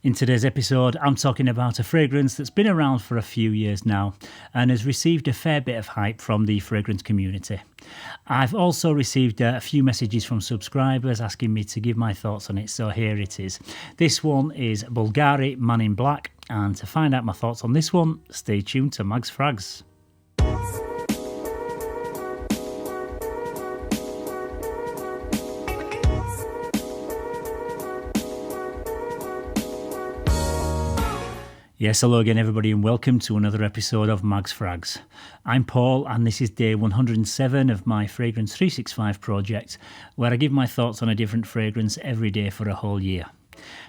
In today's episode, I'm talking about a fragrance that's been around for a few years now and has received a fair bit of hype from the fragrance community. I've also received a few messages from subscribers asking me to give my thoughts on it, so here it is. This one is Bvlgari Man in Black, and to find out my thoughts on this one, stay tuned to Mags Frags. Yes, hello again everybody and welcome to another episode of Mags Frags. I'm Paul and this is day 107 of my Fragrance 365 project, where I give my thoughts on a different fragrance every day for a whole year.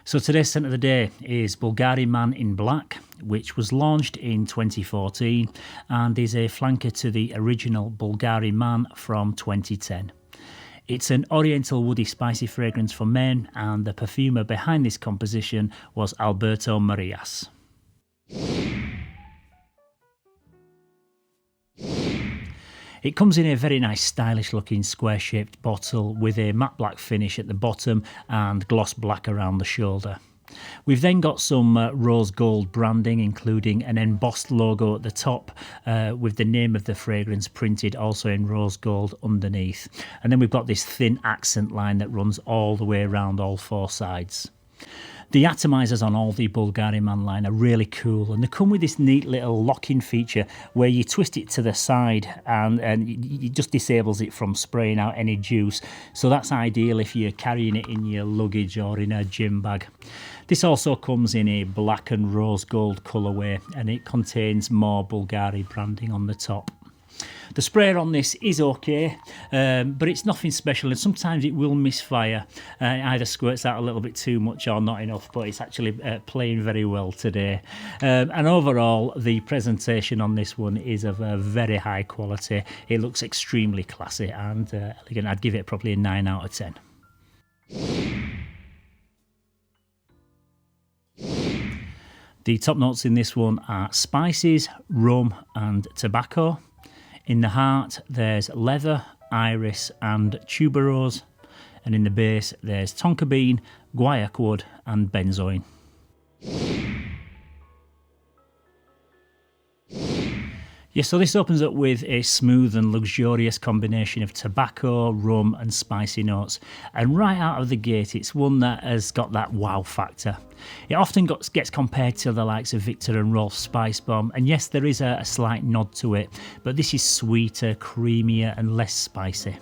So today's scent of the day is Bvlgari Man in Black, which was launched in 2014 and is a flanker to the original Bvlgari Man from 2010. It's an oriental woody spicy fragrance for men, and the perfumer behind this composition was Alberto Marias. It comes in a very nice stylish looking square shaped bottle with a matte black finish at the bottom and gloss black around the shoulder. We've then got some rose gold branding, including an embossed logo at the top with the name of the fragrance printed also in rose gold underneath. And then we've got this thin accent line that runs all the way around all four sides. The atomizers on all the Bvlgari Man line are really cool, and they come with this neat little lock-in feature where you twist it to the side and it just disables it from spraying out any juice. So that's ideal if you're carrying it in your luggage or in a gym bag. This also comes in a black and rose gold colourway, and it contains more Bvlgari branding on the top. The sprayer on this is okay, but it's nothing special, and sometimes it will misfire. It either squirts out a little bit too much or not enough, but it's actually playing very well today. And overall, the presentation on this one is of a very high quality. It looks extremely classy and elegant. I'd give it probably a 9 out of 10. The top notes in this one are spices, rum and tobacco. In the heart, there's leather, iris and tuberose, and in the base, there's tonka bean, guaiac wood and benzoin. Yeah, so this opens up with a smooth and luxurious combination of tobacco, rum and spicy notes. And right out of the gate, it's one that has got that wow factor. It often gets compared to the likes of Victor and Rolf's Spice Bomb, and yes, there is a slight nod to it, but this is sweeter, creamier and less spicy.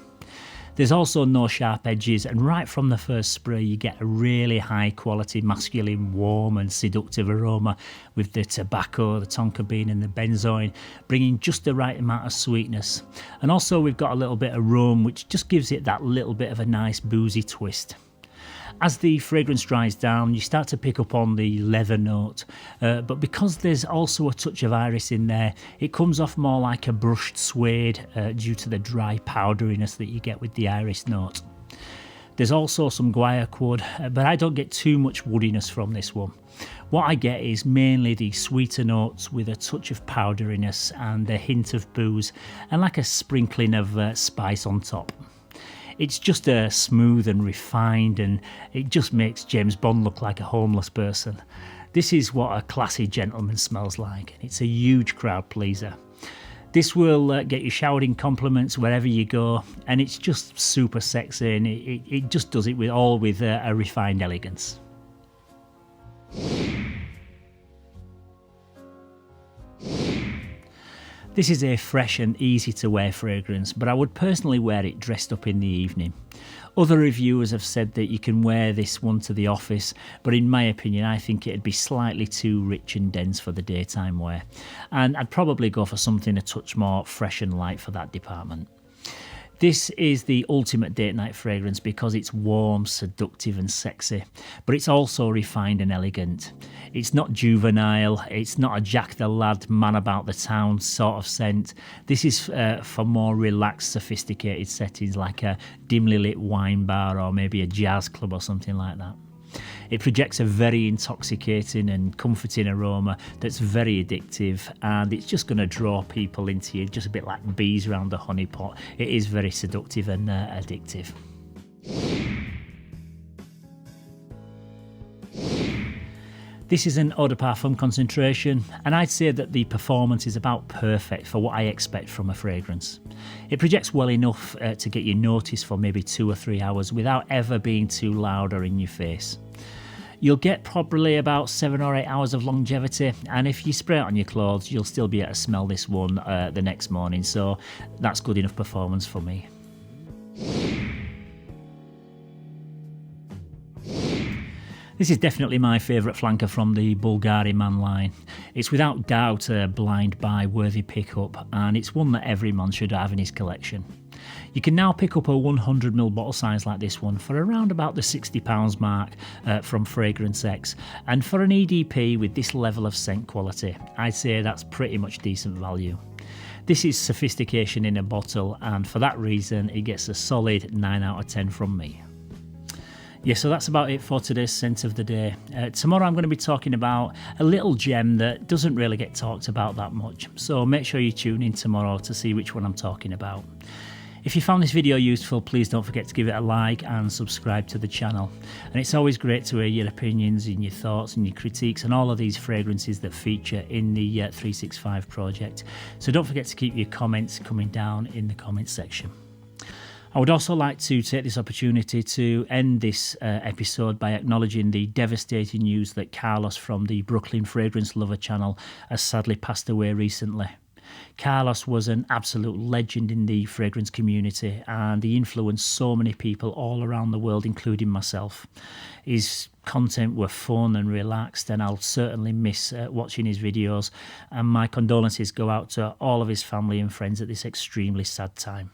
There's also no sharp edges, and right from the first spray you get a really high quality masculine warm and seductive aroma with the tobacco, the tonka bean and the benzoin bringing just the right amount of sweetness. And also we've got a little bit of rum which just gives it that little bit of a nice boozy twist. As the fragrance dries down, you start to pick up on the leather note, but because there's also a touch of iris in there, it comes off more like a brushed suede due to the dry powderiness that you get with the iris note. There's also some guaiac wood, but I don't get too much woodiness from this one. What I get is mainly the sweeter notes with a touch of powderiness and a hint of booze, and like a sprinkling of spice on top. It's just smooth and refined, and it just makes James Bond look like a homeless person. This is what a classy gentleman smells like, and it's a huge crowd pleaser. This will get you showered in compliments wherever you go, and it's just super sexy, and it just does it with a refined elegance. This is a fresh and easy to wear fragrance, but I would personally wear it dressed up in the evening. Other reviewers have said that you can wear this one to the office, but in my opinion I think it'd be slightly too rich and dense for the daytime wear, and I'd probably go for something a touch more fresh and light for that department. This is the ultimate date night fragrance because it's warm, seductive and sexy, but it's also refined and elegant. It's not juvenile, it's not a Jack the Lad, man about the town sort of scent. This is for more relaxed, sophisticated settings like a dimly lit wine bar or maybe a jazz club or something like that. It projects a very intoxicating and comforting aroma that's very addictive, and it's just going to draw people into you, just a bit like bees around a honey pot. It is very seductive and addictive. This is an eau de parfum concentration, and I'd say that the performance is about perfect for what I expect from a fragrance. It projects well enough to get you noticed for maybe 2 or 3 hours without ever being too loud or in your face. You'll get probably about 7 or 8 hours of longevity, and if you spray it on your clothes, you'll still be able to smell this one the next morning, so that's good enough performance for me. This is definitely my favourite flanker from the Bvlgari man line. It's without doubt a blind buy worthy pickup, and it's one that every man should have in his collection. You can now pick up a 100ml bottle size like this one for around about the £60 mark from Fragrance X, and for an EDP with this level of scent quality, I'd say that's pretty much decent value. This is sophistication in a bottle, and for that reason it gets a solid 9 out of 10 from me. Yeah, so that's about it for today's scent of the day. Tomorrow I'm going to be talking about a little gem that doesn't really get talked about that much, so make sure you tune in tomorrow to see which one I'm talking about. If you found this video useful, please don't forget to give it a like and subscribe to the channel. And it's always great to hear your opinions and your thoughts and your critiques on all of these fragrances that feature in the 365 project. So don't forget to keep your comments coming down in the comments section. I would also like to take this opportunity to end this episode by acknowledging the devastating news that Carlos from the Brooklyn Fragrance Lover channel has sadly passed away recently. Carlos was an absolute legend in the fragrance community, and he influenced so many people all around the world, including myself. His content were fun and relaxed, and I'll certainly miss watching his videos, and my condolences go out to all of his family and friends at this extremely sad time.